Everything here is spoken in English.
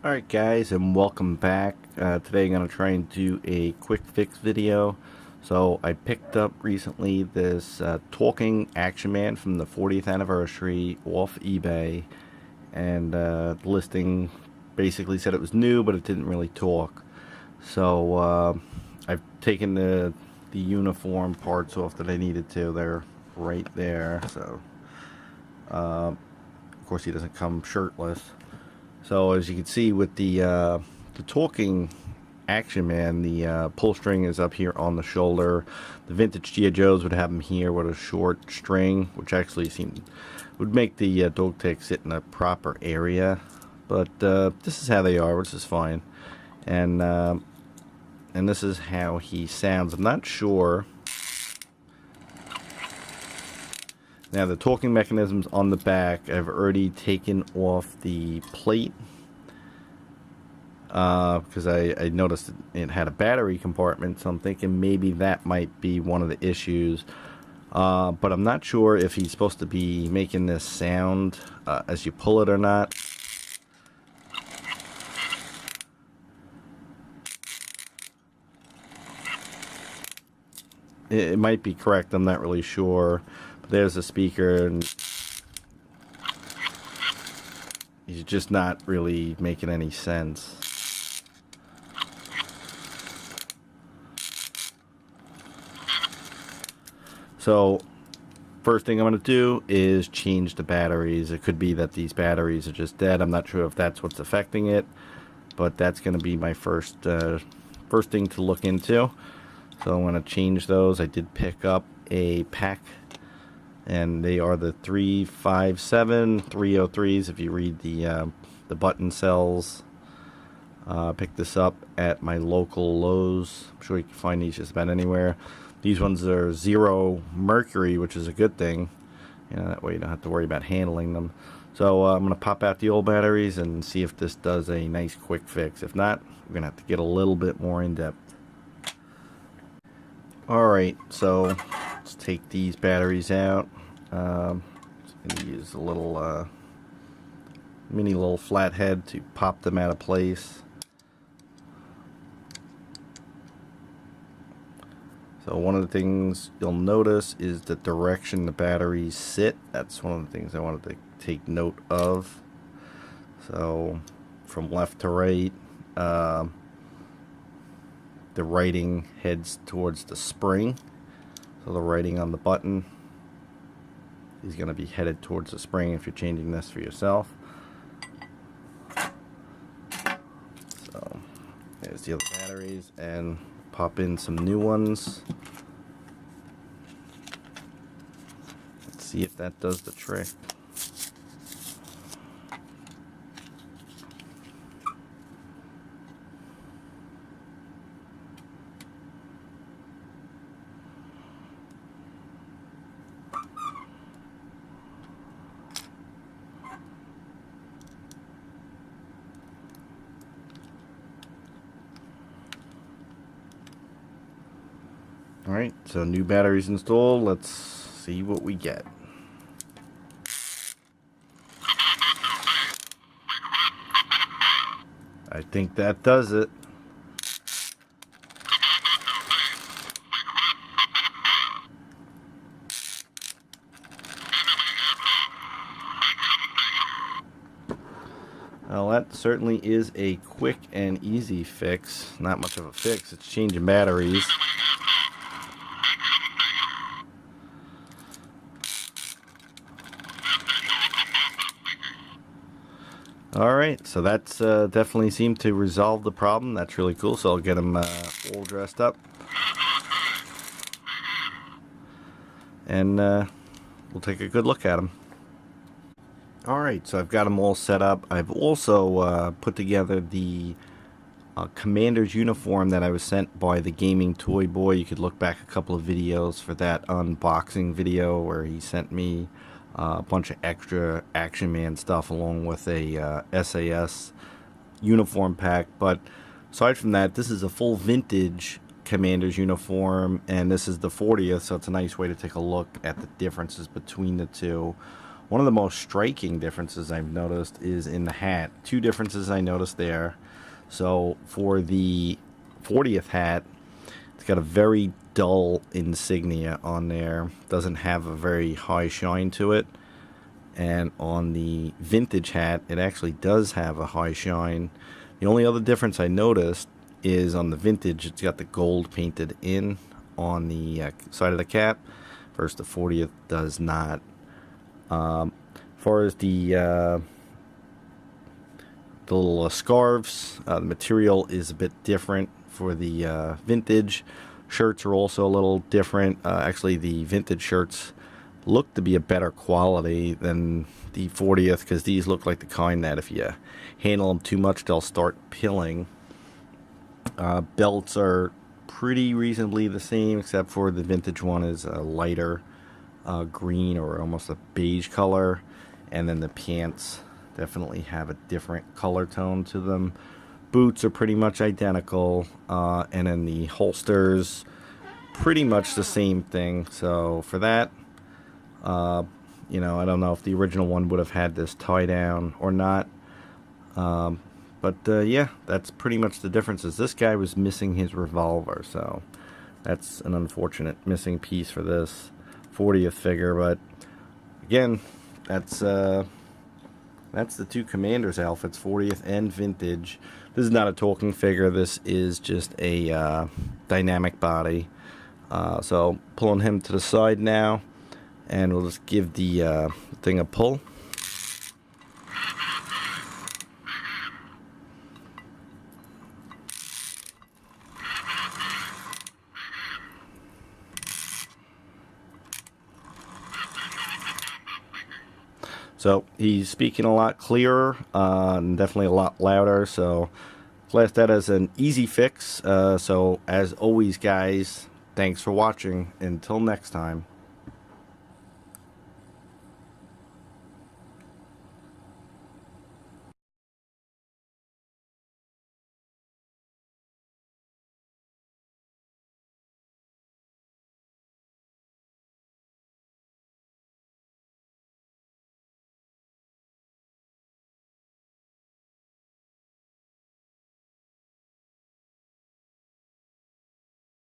Alright guys, and welcome back. Today I'm going to try and do a quick fix video. So I picked up recently this talking Action Man from the 40th anniversary off eBay, and the listing basically said it was new but it didn't really talk. So I've taken the uniform parts off that I needed to. They're right there. So of course he doesn't come shirtless. So as you can see with the talking Action Man, the pull string is up here on the shoulder. The vintage G.I. Joes would have them here with a short string, which actually would make the dog tag sit in a proper area. But this is how they are, which is fine. And this is how he sounds. I'm not sure. Now the talking mechanisms on the back, I've already taken off the plate because I noticed it had a battery compartment, so I'm thinking maybe that might be one of the issues. But I'm not sure if he's supposed to be making this sound as you pull it or not. It might be correct, I'm not really sure. There's a speaker, and he's just not really making any sense. So first thing I'm going to do is change the batteries. It could be that these batteries are just dead. I'm not sure if that's what's affecting it, but that's going to be my first thing to look into. So I'm going to change those. I did pick up a pack, and they are the 357 303s. If you read the button cells, pick this up at my local Lowe's. I'm sure you can find these just about anywhere. These ones are 0 mercury, which is a good thing. That way you don't have to worry about handling them. So I'm going to pop out the old batteries and see if this does a nice quick fix. If not, we're going to have to get a little bit more in depth. Alright, so let's take these batteries out. I'm going to use a little mini little flathead to pop them out of place. So one of the things you'll notice is the direction the batteries sit. That's one of the things I wanted to take note of. So from left to right, the writing heads towards the spring. So the writing on the button is going to be headed towards the spring if you're changing this for yourself. So there's the other batteries, and pop in some new ones. Let's see if that does the trick. Alright, so new batteries installed. Let's see what we get. I think that does it. Well, that certainly is a quick and easy fix. Not much of a fix, it's changing batteries. Alright, so that's definitely seemed to resolve the problem. That's really cool, so I'll get them all dressed up. And we'll take a good look at them. Alright, so I've got them all set up. I've also put together the commander's uniform that I was sent by the Gaming Toy Boy. You could look back a couple of videos for that unboxing video where he sent me a bunch of extra Action Man stuff along with a SAS uniform pack. But aside from that, this is a full vintage commander's uniform, and this is the 40th, so it's a nice way to take a look at the differences between the two. One of the most striking differences I've noticed is in the hat. Two differences I noticed there. So for the 40th hat, it's got a very dull insignia on there. Doesn't have a very high shine to it. And on the vintage hat, it actually does have a high shine. The only other difference I noticed is on the vintage, it's got the gold painted in on the side of the cap, versus the 40th does not. As far as the little scarves, the material is a bit different for the vintage. Shirts are also a little different. Actually, the vintage shirts look to be a better quality than the 40th, because these look like the kind that if you handle them too much, they'll start pilling. Belts are pretty reasonably the same, except for the vintage one is a lighter green or almost a beige color, and then the pants definitely have a different color tone to them. Boots are pretty much identical, and then the holsters pretty much the same thing. So for that, you know, I don't know if the original one would have had this tie down or not. But yeah, that's pretty much the differences. This guy was missing his revolver, so that's an unfortunate missing piece for this 40th figure. But again, that's the two Commanders outfits, 40th and vintage. This is not a talking figure. This is just a dynamic body. So pulling him to the side now, and we'll just give the thing a pull. So he's speaking a lot clearer, and definitely a lot louder. So class that as an easy fix. So as always, guys, thanks for watching. Until next time.